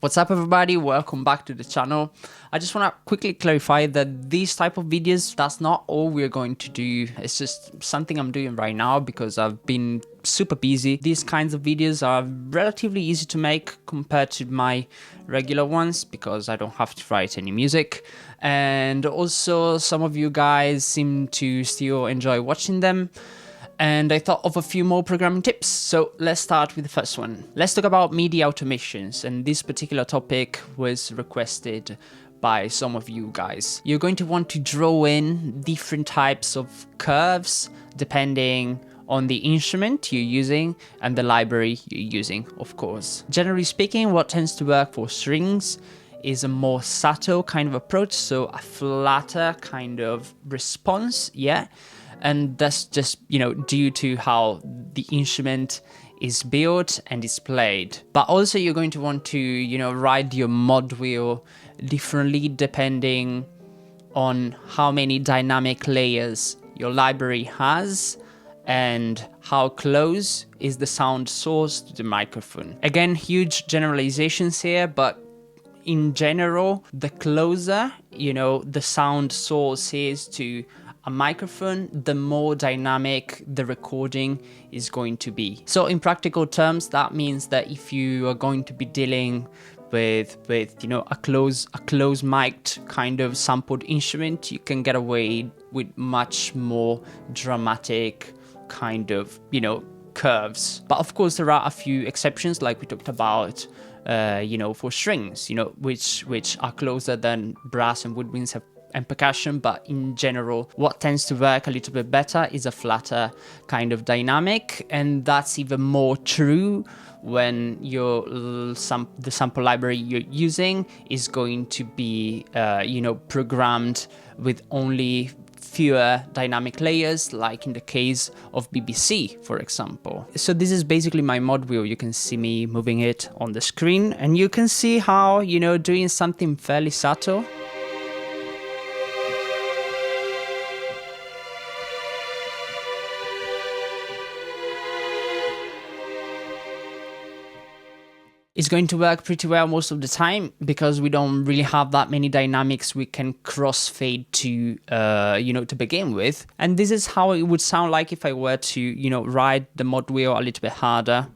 What's up everybody, welcome back to the channel. I just want to quickly clarify that these type of videos, that's not all we're going to do. It's just something I'm doing right now because I've been super busy. These kinds of videos are relatively easy to make compared to my regular ones because I don't have to write any music. And also some of you guys seem to still enjoy watching them. And I thought of a few more programming tips. So let's start with the first one. Let's talk about MIDI automations, and this particular topic was requested by some of you guys. You're going to want to draw in different types of curves depending on the instrument you're using and the library you're using, of course. Generally speaking, what tends to work for strings is a more subtle kind of approach, so a flatter kind of response, yeah? And that's just, due to how the instrument is built and is played. But also you're going to want to, ride your mod wheel differently depending on how many dynamic layers your library has and how close is the sound source to the microphone. Again, huge generalizations here, but in general, the closer, the sound source is to a microphone, the more dynamic the recording is going to be. So in practical terms, that means that if you are going to be dealing with a close mic'd kind of sampled instrument, you can get away with much more dramatic kind of, curves. But of course, there are a few exceptions, like we talked about, for strings, which are closer than brass and woodwinds and percussion, but in general, what tends to work a little bit better is a flatter kind of dynamic, and that's even more true when the sample library you're using is going to be, programmed with only fewer dynamic layers, like in the case of BBC, for example. So this is basically my mod wheel. You can see me moving it on the screen, and you can see how, doing something fairly subtle it's going to work pretty well most of the time because we don't really have that many dynamics we can crossfade to, to begin with. And this is how it would sound like if I were to, ride the mod wheel a little bit harder.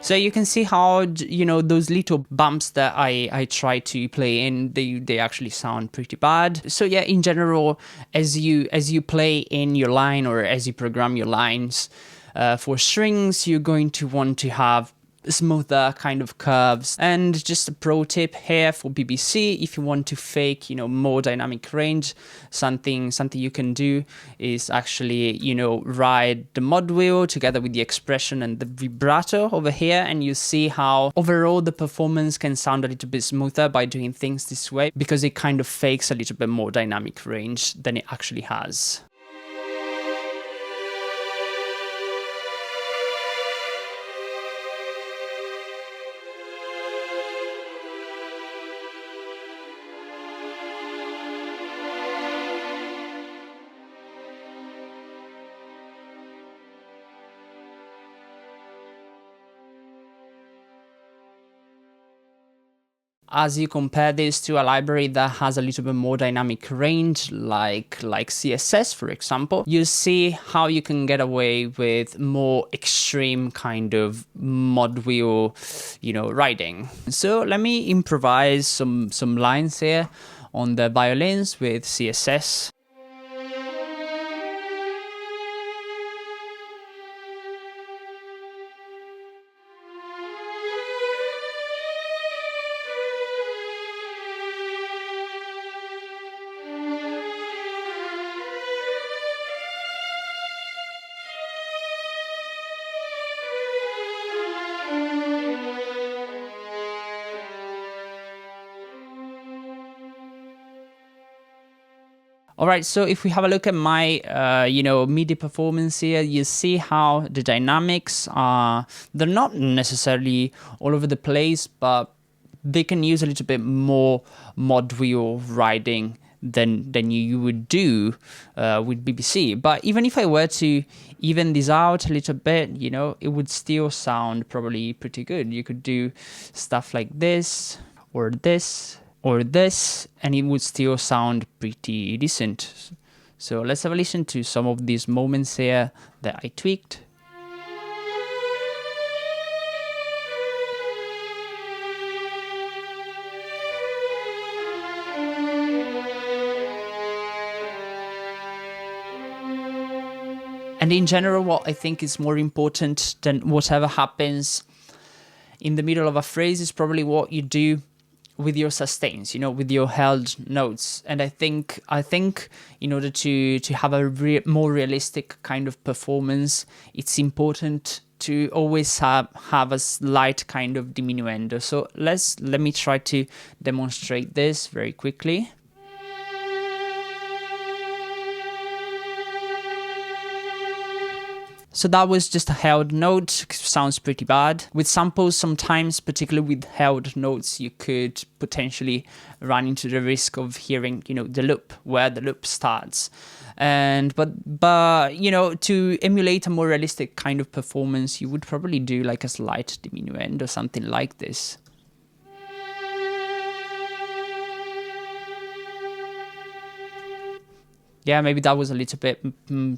So you can see how, those little bumps that I try to play in, they actually sound pretty bad. So yeah, in general, as you play in your line or as you program your lines for strings, you're going to want to have smoother kind of curves. And just a pro tip here for BBC, if you want to fake, more dynamic range, something you can do is actually, ride the mod wheel together with the expression and the vibrato over here, and you see how overall the performance can sound a little bit smoother by doing things this way, because it kind of fakes a little bit more dynamic range than it actually has. As you compare this to a library that has a little bit more dynamic range, like CSS, for example, you see how you can get away with more extreme kind of mod wheel, riding. So let me improvise some lines here on the violins with CSS. All right, so if we have a look at my, MIDI performance here, you see how the dynamics are, they're not necessarily all over the place, but they can use a little bit more mod wheel riding than you would do with BBC. But even if I were to even this out a little bit, you know, it would still sound probably pretty good. You could do stuff like this, or this, or this, and it would still sound pretty decent. So let's have a listen to some of these moments here that I tweaked. And in general, what I think is more important than whatever happens in the middle of a phrase is probably what you do with your sustains, you know, with your held notes. And I think in order to have a more realistic kind of performance, it's important to always have a slight kind of diminuendo. So let me try to demonstrate this very quickly. So that was just a held note, sounds pretty bad. With samples, sometimes, particularly with held notes, you could potentially run into the risk of hearing, you know, the loop, where the loop starts. But you know, to emulate a more realistic kind of performance, you would probably do like a slight diminuendo or something like this. Yeah, maybe that was a little bit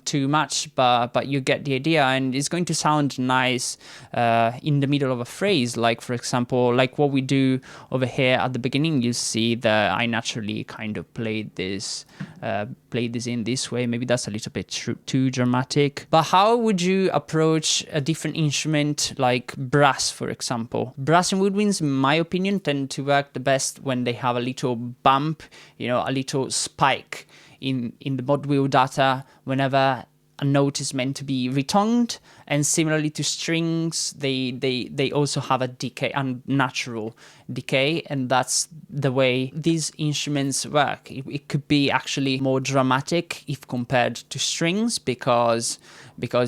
too much, but you get the idea, and it's going to sound nice in the middle of a phrase. Like, for example, like what we do over here at the beginning, you see that I naturally kind of played this in this way. Maybe that's a little bit too dramatic. But how would you approach a different instrument like brass, for example? Brass and woodwinds, in my opinion, tend to work the best when they have a little bump, you know, a little spike in the mod wheel data whenever a note is meant to be retoned. And similarly to strings, they also have a decay, unnatural decay, and that's the way these instruments work. It could be actually more dramatic if compared to strings, because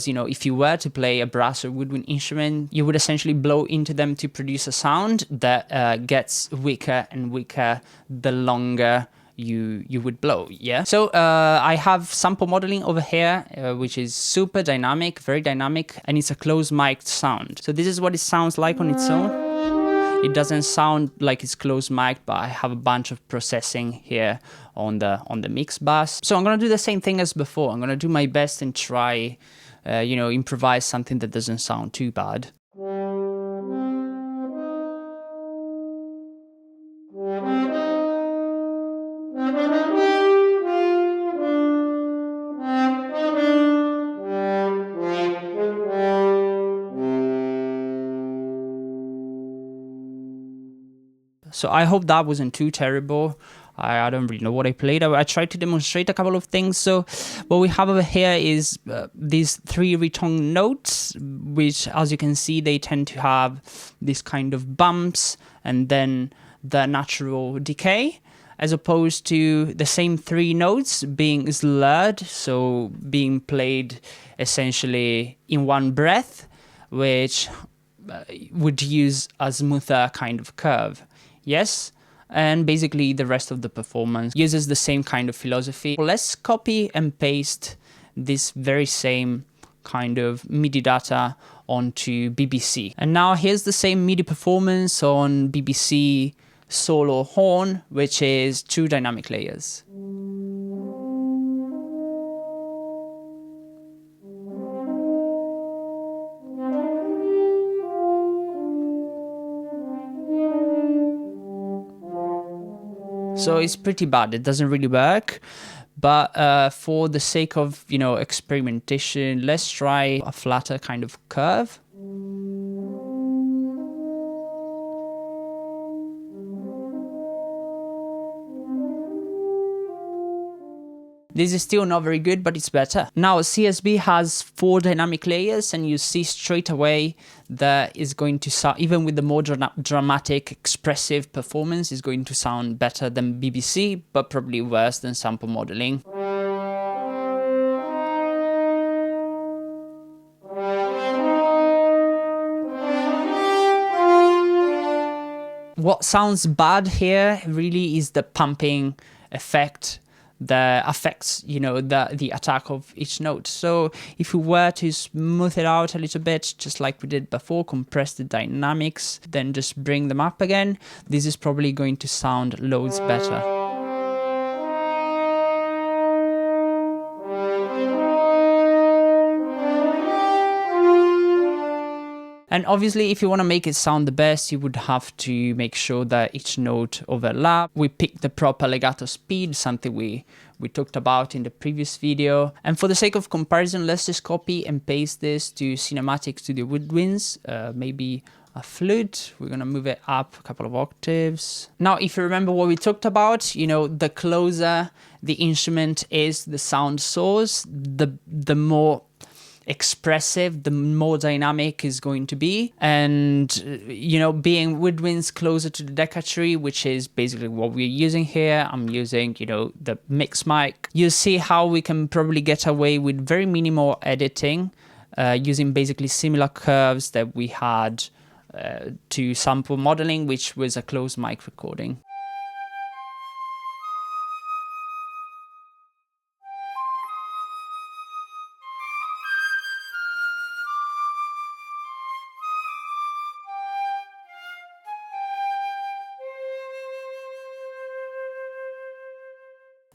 you know, if you were to play a brass or woodwind instrument, you would essentially blow into them to produce a sound that gets weaker and weaker the longer you would blow. Yeah, so I have sample modeling over here, which is super dynamic, very dynamic, and it's a closed mic'd sound. So this is what it sounds like on its own. It doesn't sound like it's closed mic'd, but I have a bunch of processing here on the mix bus. So I'm gonna do the same thing as before. I'm gonna do my best and try you know, improvise something that doesn't sound too bad. So I hope that wasn't too terrible. I don't really know what I played. I tried to demonstrate a couple of things. So what we have over here is these 3 retoned notes, which, as you can see, they tend to have this kind of bumps and then the natural decay, as opposed to the same 3 notes being slurred, so being played essentially in one breath, which would use a smoother kind of curve. Yes, and basically the rest of the performance uses the same kind of philosophy. Let's copy and paste this very same kind of MIDI data onto BBC. And now here's the same MIDI performance on BBC solo horn, which is 2 dynamic layers. So it's pretty bad. It doesn't really work. But for the sake of, you know, experimentation, let's try a flatter kind of curve. This is still not very good, but it's better. Now, CSB has 4 dynamic layers, and you see straight away that is going to sound, even with the more dramatic, expressive performance, is going to sound better than BBC, but probably worse than sample modeling. What sounds bad here really is the pumping effect that affects, you know, the attack of each note. So if we were to smooth it out a little bit, just like we did before, compress the dynamics, then just bring them up again, this is probably going to sound loads better. And obviously, if you want to make it sound the best, you would have to make sure that each note overlap. We picked the proper legato speed, something we talked about in the previous video. And for the sake of comparison, let's just copy and paste this to Cinematic Studio Woodwinds, maybe a flute. We're going to move it up a couple of octaves. Now, if you remember what we talked about, you know, the closer the instrument is the sound source, the more expressive, the more dynamic is going to be. And, you know, being woodwinds closer to the Decca tree, which is basically what we're using here, I'm using, you know, the mix mic. You see how we can probably get away with very minimal editing, using basically similar curves that we had to sample modeling, which was a closed mic recording.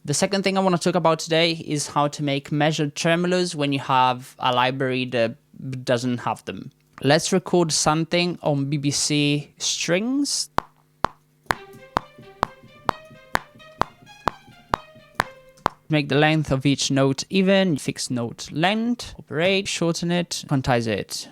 The second thing I want to talk about today is how to make measured tremolos when you have a library that doesn't have them. Let's record something on BBC strings. Make the length of each note even, fix note length, operate, shorten it, quantize it.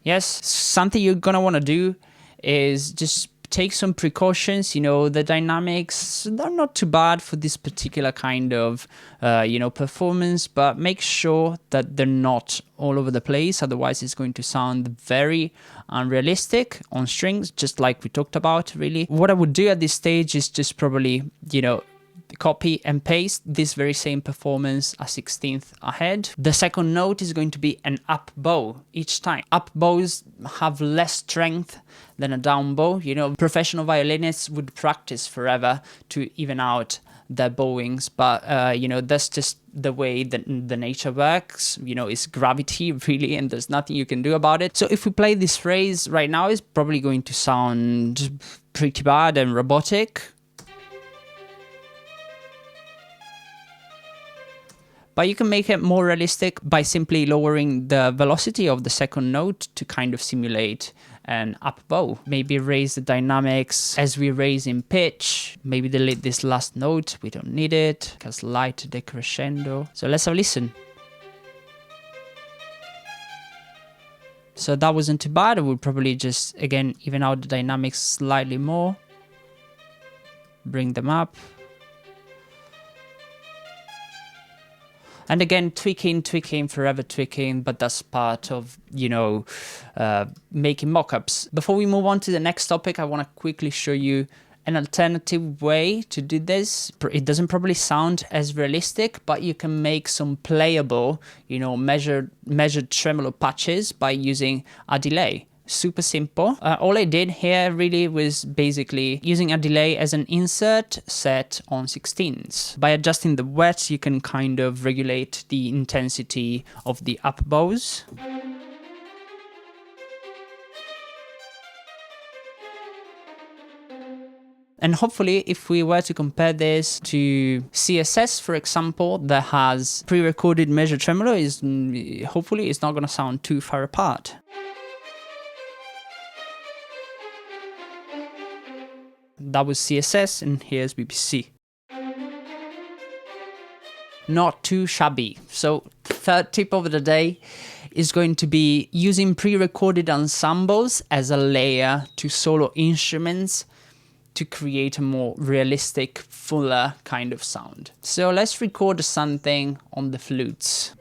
Yes, something you're gonna want to do is just take some precautions. You know, the dynamics, they're not too bad for this particular kind of, you know, performance, but make sure that they're not all over the place. Otherwise, it's going to sound very unrealistic on strings, just like we talked about, really. What I would do at this stage is just probably, you know, copy and paste this very same performance a 16th ahead. The second note is going to be an up bow each time. Up bows have less strength than a down bow. You know, professional violinists would practice forever to even out their bowings, but you know, that's just the way that the nature works. You know, it's gravity really, and there's nothing you can do about it. So if we play this phrase right now, it's probably going to sound pretty bad and robotic. But you can make it more realistic by simply lowering the velocity of the second note to kind of simulate an up bow. Maybe raise the dynamics as we raise in pitch. Maybe delete this last note. We don't need it. A slight decrescendo. So let's have a listen. So that wasn't too bad. I would probably just, again, even out the dynamics slightly more. Bring them up. And again, tweaking, forever tweaking, but that's part of, you know, making mockups. Before we move on to the next topic, I want to quickly show you an alternative way to do this. It doesn't probably sound as realistic, but you can make some playable, you know, measured tremolo patches by using a delay. Super simple. All I did here really was basically using a delay as an insert set on 16ths. By adjusting the wet, you can kind of regulate the intensity of the up bows. And hopefully, if we were to compare this to CSS, for example, that has pre-recorded measured tremolo, hopefully it's not going to sound too far apart. That was CSS, and here's BBC. Not too shabby. So, third tip of the day is going to be using pre-recorded ensembles as a layer to solo instruments to create a more realistic, fuller kind of sound. So let's record something on the flutes.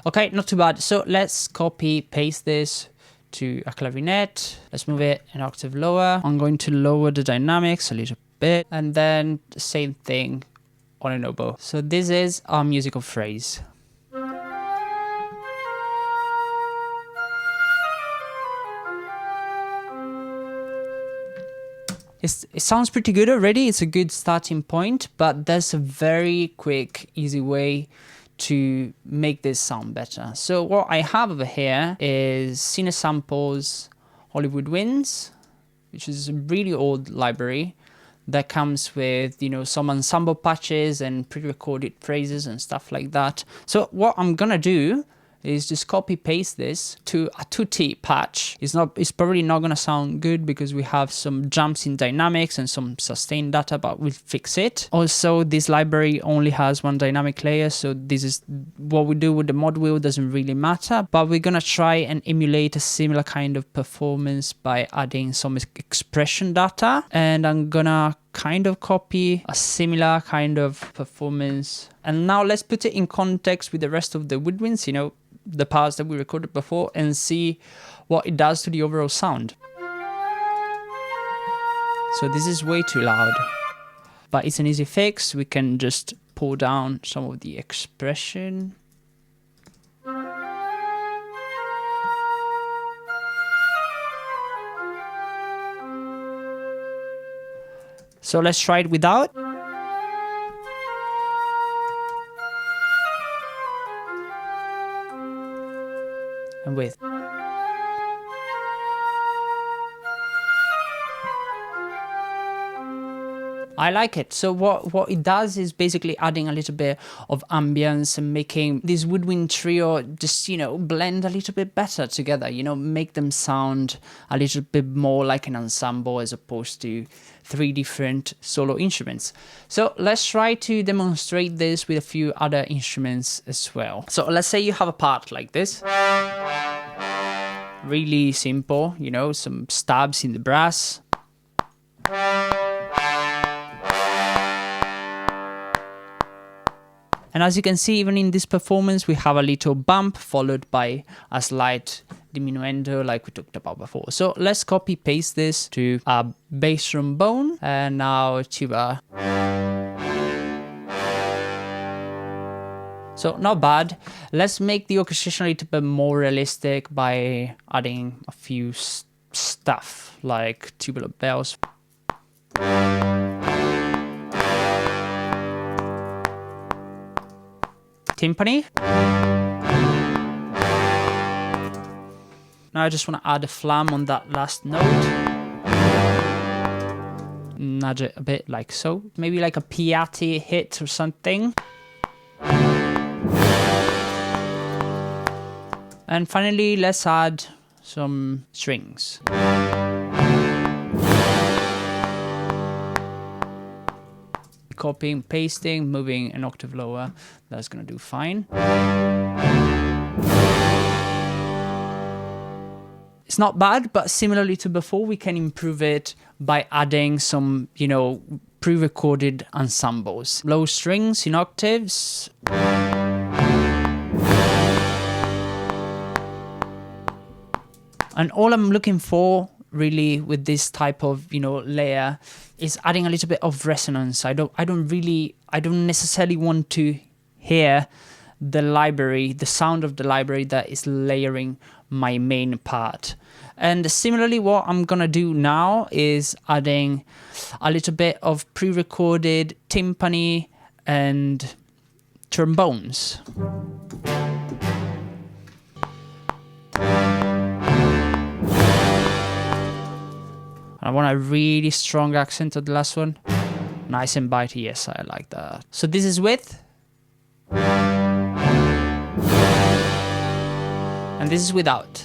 Okay, not too bad. So let's copy, paste this to a clarinet. Let's move it an octave lower. I'm going to lower the dynamics a little bit, and then the same thing on an oboe. So this is our musical phrase. It sounds pretty good already. It's a good starting point, but there's a very quick, easy way to make this sound better. So what I have over here is Cine Samples Hollywood Winds, which is a really old library that comes with, you know, some ensemble patches and pre-recorded phrases and stuff like that. So what I'm gonna do is just copy paste this to a 2T patch. It's probably not gonna sound good because we have some jumps in dynamics and some sustained data, but we'll fix it. Also, this library only has one dynamic layer, so this is what we do with the mod wheel doesn't really matter, but we're gonna try and emulate a similar kind of performance by adding some expression data, and I'm gonna kind of copy a similar kind of performance. And now let's put it in context with the rest of the woodwinds, you know, the parts that we recorded before, and see what it does to the overall sound. So this is way too loud, but it's an easy fix. We can just pull down some of the expression. So let's try it without. And with. I like it. So what it does is basically adding a little bit of ambience and making this woodwind trio just, you know, blend a little bit better together, you know, make them sound a little bit more like an ensemble as opposed to 3 different solo instruments. So let's try to demonstrate this with a few other instruments as well. So let's say you have a part like this. Really simple, you know, some stabs in the brass. And as you can see, even in this performance, we have a little bump followed by a slight diminuendo like we talked about before. So let's copy paste this to a bass trombone and now tuba. So not bad. Let's make the orchestration a little bit more realistic by adding a few stuff like tubular bells. Timpani. Now I just want to add a flam on that last note. Nudge it a bit like so. Maybe like a piatti hit or something. And finally, let's add some strings. Copying, pasting, moving an octave lower. That's gonna do fine. It's not bad, but similarly to before, we can improve it by adding some, you know, pre-recorded ensembles. Low strings in octaves. And all I'm looking for really with this type of, you know, layer is adding a little bit of resonance. I don't necessarily want to hear the library, the sound of the library that is layering my main part. And similarly, what I'm gonna do now is adding a little bit of pre-recorded timpani and trombones. I want a really strong accent on the last one. Nice and bitey, yes, I like that. So this is with. And this is without.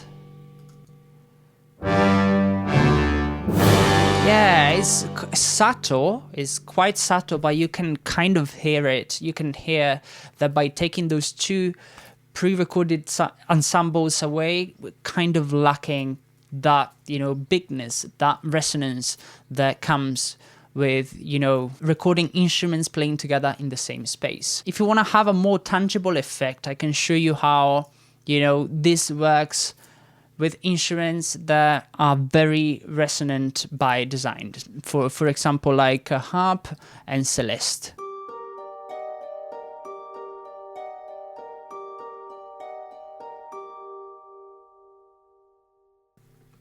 Yeah, it's subtle, it's quite subtle, but you can kind of hear it. You can hear that by taking those two pre-recorded ensembles away, we're kind of lacking that, you know, bigness, that resonance that comes with, you know, recording instruments playing together in the same space. If you want to have a more tangible effect, I can show you how, you know, this works with instruments that are very resonant by design. For example, like a harp and celeste.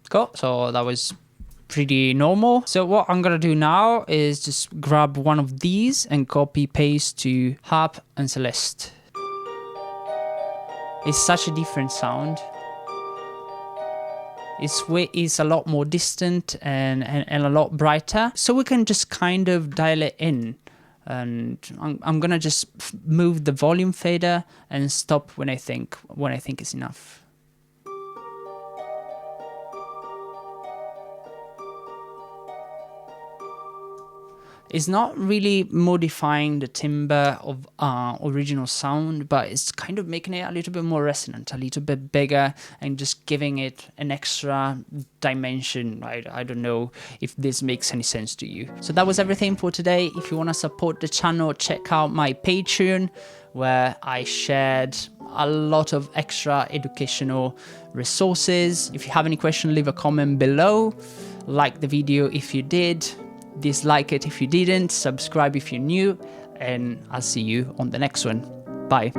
Cool, so that was pretty normal. So what I'm gonna do now is just grab one of these and copy paste to harp and celeste. It's such a different sound. It's a lot more distant and a lot brighter. So we can just kind of dial it in. And I'm gonna just move the volume fader and stop when I think it's enough. It's not really modifying the timbre of original sound, but it's kind of making it a little bit more resonant, a little bit bigger, and just giving it an extra dimension. I don't know if this makes any sense to you. So that was everything for today. If you want to support the channel, check out my Patreon, where I shared a lot of extra educational resources. If you have any questions, leave a comment below. Like the video if you did. Dislike it if you didn't, subscribe if you're new, and I'll see you on the next one. Bye.